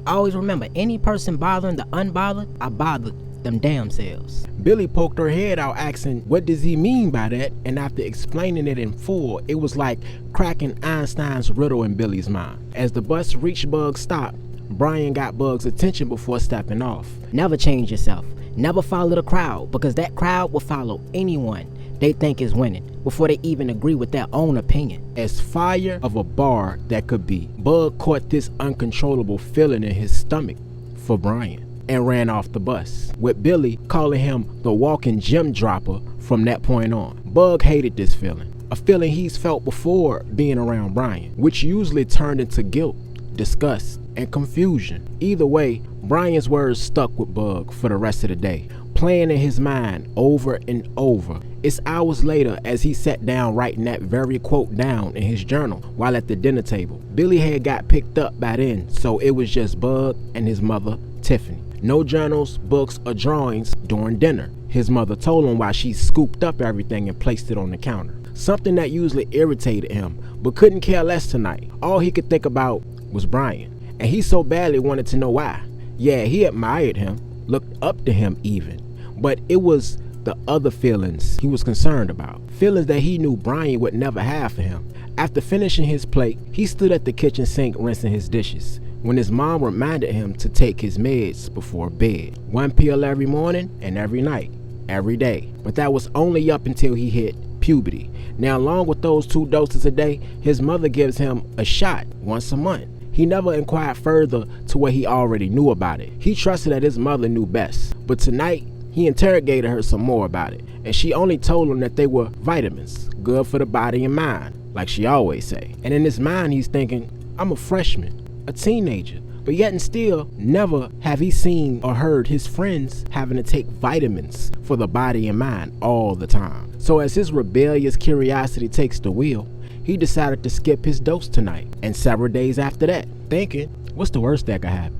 Always remember, any person bothering the unbothered are bothered them damn selves. Billy poked her head out asking what does he mean by that, and after explaining it in full, it was like cracking Einstein's riddle in Billy's mind. As the bus reached Bug's stop, Brian got Bug's attention before stepping off. Never change yourself. Never follow the crowd, because that crowd will follow anyone they think is winning before they even agree with their own opinion. As fire of a bar that could be, Bug caught this uncontrollable feeling in his stomach for Brian and ran off the bus, with Billy calling him the walking gem dropper from that point on. Bug hated this feeling, a feeling he's felt before being around Brian, which usually turned into guilt, disgust, and confusion. Either way, Brian's words stuck with Bug for the rest of the day, playing in his mind over and over. It's hours later as he sat down writing that very quote down in his journal while at the dinner table. Billy had got picked up by then, so it was just Bug and his mother, Tiffany. No journals, books, or drawings during dinner. His mother told him why she scooped up everything and placed it on the counter. Something that usually irritated him, but couldn't care less tonight. All he could think about was Brian, and he so badly wanted to know why. Yeah, he admired him, looked up to him even, but it was the other feelings he was concerned about. Feelings that he knew Brian would never have for him. After finishing his plate, he stood at the kitchen sink rinsing his dishes when his mom reminded him to take his meds before bed. 1 pill every morning and every night, every day. But that was only up until he hit puberty. Now, along with those 2 doses a day, his mother gives him a shot once a month. He never inquired further to what he already knew about it. He trusted that his mother knew best. But tonight, he interrogated her some more about it, and she only told him that they were vitamins, good for the body and mind, like she always say. And in his mind, he's thinking, I'm a freshman, a teenager, but yet and still, never have he seen or heard his friends having to take vitamins for the body and mind all the time. So as his rebellious curiosity takes the wheel, he decided to skip his dose tonight and several days after that, thinking, what's the worst that could happen?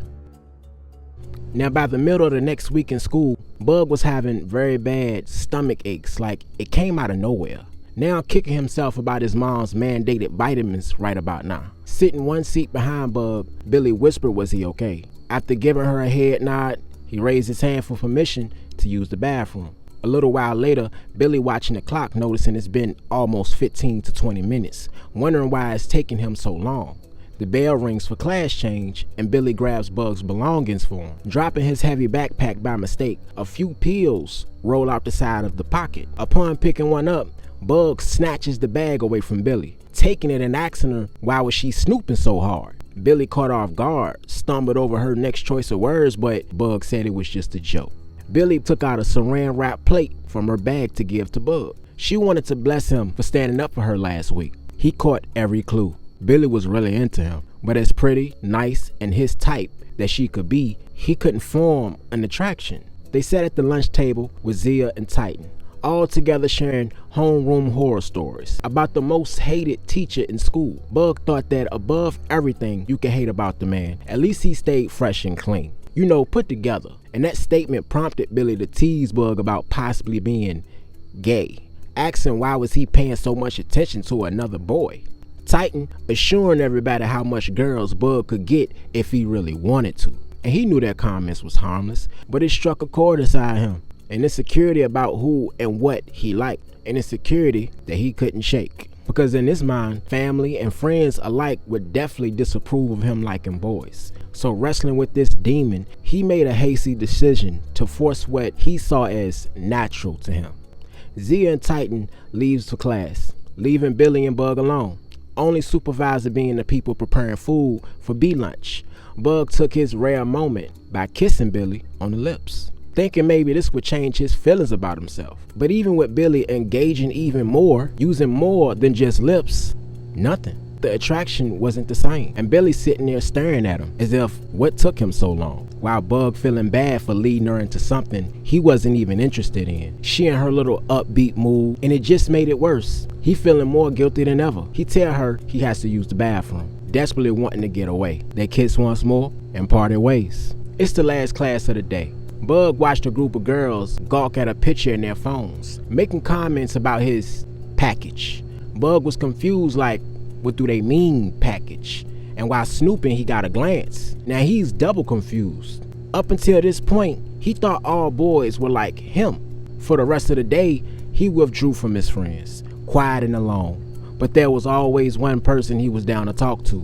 Now, by the middle of the next week in school, Bug was having very bad stomach aches, like it came out of nowhere. Now kicking himself about his mom's mandated vitamins right about now. Sitting one seat behind Bug, Billy whispered was he okay. After giving her a head nod, he raised his hand for permission to use the bathroom. A little while later, Billy watching the clock, noticing it's been almost 15 to 20 minutes, wondering why it's taking him so long. The bell rings for class change, and Billy grabs Bug's belongings for him. Dropping his heavy backpack by mistake, a few pills roll out the side of the pocket. Upon picking one up, Bug snatches the bag away from Billy, taking it and asking her why was she snooping so hard. Billy, caught off guard, stumbled over her next choice of words, but Bug said it was just a joke. Billy took out a saran wrap plate from her bag to give to Bug. She wanted to bless him for standing up for her last week. He caught every clue. Billy was really into him, but as pretty, nice, and his type that she could be, he couldn't form an attraction. They sat at the lunch table with Zia and Titan, all together sharing homeroom horror stories about the most hated teacher in school. Bug thought that above everything you could hate about the man, at least he stayed fresh and clean. You know, put together. And that statement prompted Billy to tease Bug about possibly being gay, asking why was he paying so much attention to another boy. Titan assuring everybody how much girls Bug could get if he really wanted to. And he knew that comments was harmless, but it struck a chord inside him. An insecurity about who and what he liked. An insecurity that he couldn't shake. Because in his mind, family and friends alike would definitely disapprove of him liking boys. So wrestling with this demon, he made a hasty decision to force what he saw as natural to him. Zia and Titan leaves for class, leaving Billy and Bug alone. Only supervisor being the people preparing food for B-lunch. Bug took his rare moment by kissing Billy on the lips, thinking maybe this would change his feelings about himself. But even with Billy engaging even more, using more than just lips, nothing. The attraction wasn't the same, and Billy sitting there staring at him as if what took him so long, while Bug feeling bad for leading her into something he wasn't even interested in. She in her little upbeat mood, and it just made it worse. He feeling more guilty than ever. He tell her he has to use the bathroom, desperately wanting to get away. They kiss once more and parted ways. It's the last class of the day. Bug watched a group of girls gawk at a picture in their phones, making comments about his package. Bug was confused, like, what do they mean, package? And while snooping, he got a glance. Now he's double confused. Up until this point, he thought all boys were like him. For the rest of the day, he withdrew from his friends, quiet and alone. But there was always one person he was down to talk to,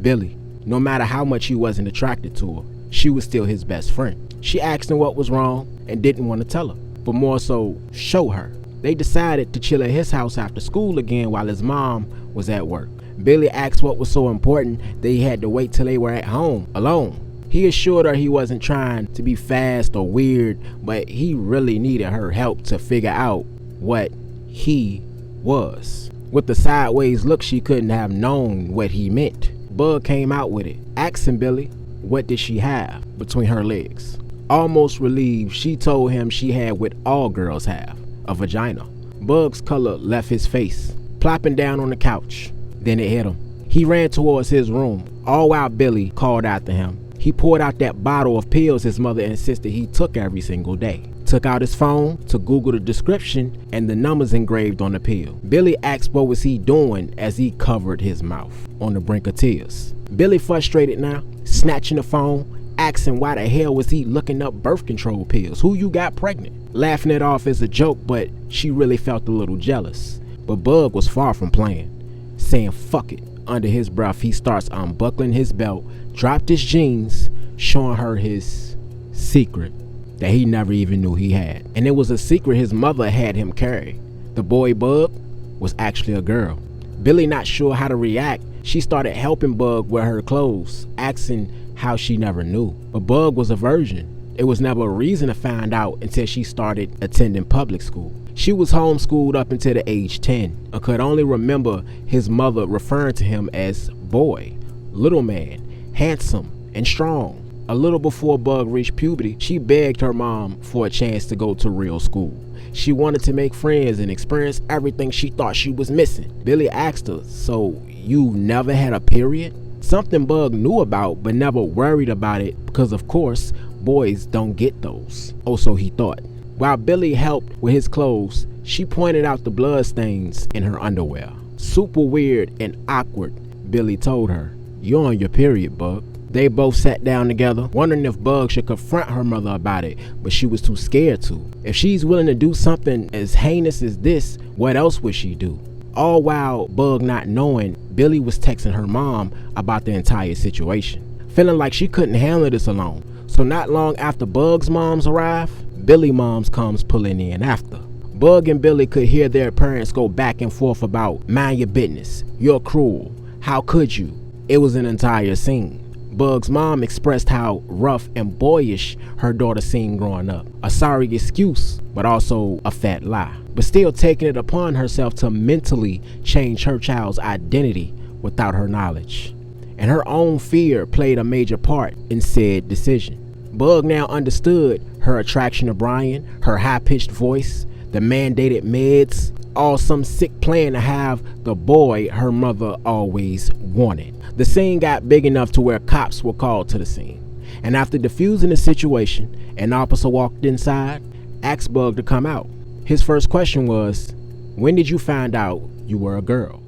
Billy. No matter how much he wasn't attracted to her, she was still his best friend. She asked him what was wrong and didn't want to tell her, but more so show her. They decided to chill at his house after school again while his mom was at work. Billy asked what was so important that he had to wait till they were at home, alone. He assured her he wasn't trying to be fast or weird, but he really needed her help to figure out what he was. With the sideways look, she couldn't have known what he meant. Bug came out with it, asking Billy what did she have between her legs. Almost relieved, she told him she had what all girls have, a vagina. Bug's color left his face, plopping down on the couch. Then it hit him. He ran towards his room, all while Billy called after him. He poured out that bottle of pills his mother insisted he took every single day. Took out his phone to Google the description and the numbers engraved on the pill. Billy asked what was he doing as he covered his mouth, on the brink of tears. Billy, frustrated now, snatching the phone, asking why the hell was he looking up birth control pills? Who you got pregnant? Laughing it off as a joke, but she really felt a little jealous. But Bug was far from playing, saying fuck it. Under his breath, he starts unbuckling his belt, dropped his jeans, showing her his secret that he never even knew he had. And it was a secret his mother had him carry. The boy Bug was actually a girl. Billy, not sure how to react, she started helping Bug wear her clothes, asking how she never knew. But Bug was a virgin. It was never a reason to find out until she started attending public school. She was homeschooled up until the age 10 and could only remember his mother referring to him as boy, little man, handsome and strong. A little before Bug reached puberty, she begged her mom for a chance to go to real school. She wanted to make friends and experience everything she thought she was missing. Billy asked her, "So you never had a period?" Something Bug knew about but never worried about it because of course boys don't get those. Oh, so he thought. While Billy helped with his clothes, she pointed out the blood stains in her underwear. "Super weird and awkward," Billy told her. "You're on your period, Bug." They both sat down together, wondering if Bug should confront her mother about it, but she was too scared to. If she's willing to do something as heinous as this, what else would she do? All while Bug not knowing, Billy was texting her mom about the entire situation, feeling like she couldn't handle this alone. So not long after Bug's moms arrived, Billy moms comes pulling in after. Bug and Billy could hear their parents go back and forth about, "Mind your business, you're cruel, how could you?" It was an entire scene. Bug's mom expressed how rough and boyish her daughter seemed growing up. A sorry excuse, but also a fat lie. But still taking it upon herself to mentally change her child's identity without her knowledge. And her own fear played a major part in said decision. Bug now understood her attraction to Brian, her high-pitched voice, the mandated meds, all some sick plan to have the boy her mother always wanted. The scene got big enough to where cops were called to the scene. And after defusing the situation, an officer walked inside, asked Bug to come out. His first question was, "When did you find out you were a girl?"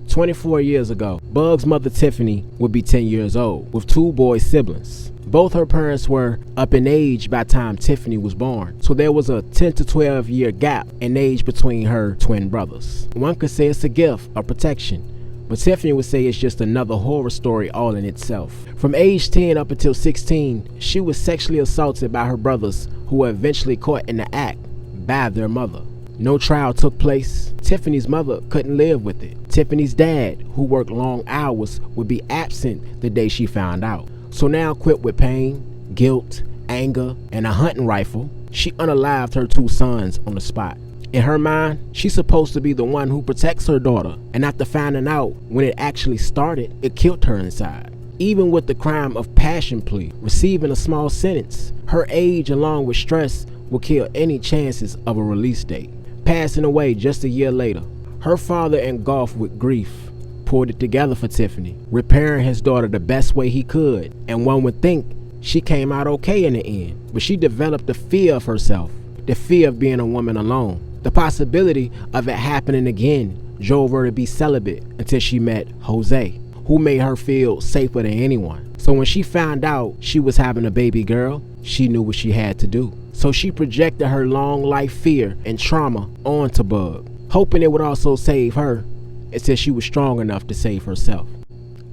24 years ago, Bug's mother Tiffany would be 10 years old with two boy siblings. Both her parents were up in age by the time Tiffany was born, so there was a 10 to 12 year gap in age between her twin brothers. One could say it's a gift of protection, but Tiffany would say it's just another horror story all in itself. From age 10 up until 16, she was sexually assaulted by her brothers, who were eventually caught in the act by their mother. No trial took place. Tiffany's mother couldn't live with it. Tiffany's dad, who worked long hours, would be absent the day she found out. So now equipped with pain, guilt, anger, and a hunting rifle, she unalived her two sons on the spot. In her mind, she's supposed to be the one who protects her daughter, and after finding out when it actually started, it killed her inside. Even with the crime of passion plea, receiving a small sentence, her age along with stress will kill any chances of a release date. Passing away just a year later, her father, engulfed with grief, pulled it together for Tiffany, repairing his daughter the best way he could, and one would think she came out okay in the end, but she developed the fear of herself, the fear of being a woman alone. The possibility of it happening again drove her to be celibate until she met Jose, who made her feel safer than anyone. So when she found out she was having a baby girl, she knew what she had to do. So she projected her long life fear and trauma onto Bug, hoping it would also save her until she was strong enough to save herself.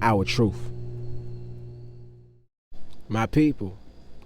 Our truth. My people,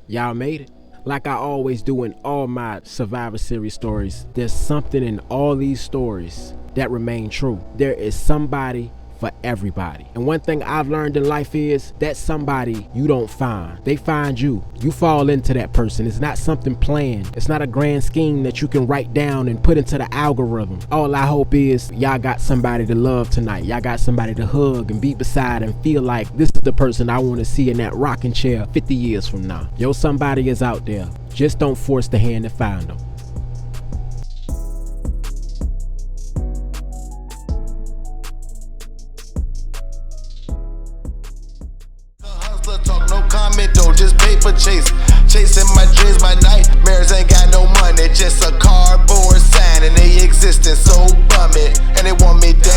y'all made it. Like I always do in all my Survivor Series stories, there's something in all these stories that remain true. There is somebody for everybody. And one thing I've learned in life is that somebody you don't find. They find you. You fall into that person. It's not something planned. It's not a grand scheme that you can write down and put into the algorithm. All I hope is y'all got somebody to love tonight. Y'all got somebody to hug and be beside and feel like this is the person I want to see in that rocking chair 50 years from now. Yo, somebody is out there. Just don't force the hand to find them. Just paper chasing my dreams, my nightmares ain't got no money, just a cardboard sign and they existing so bummy, and they want me dead.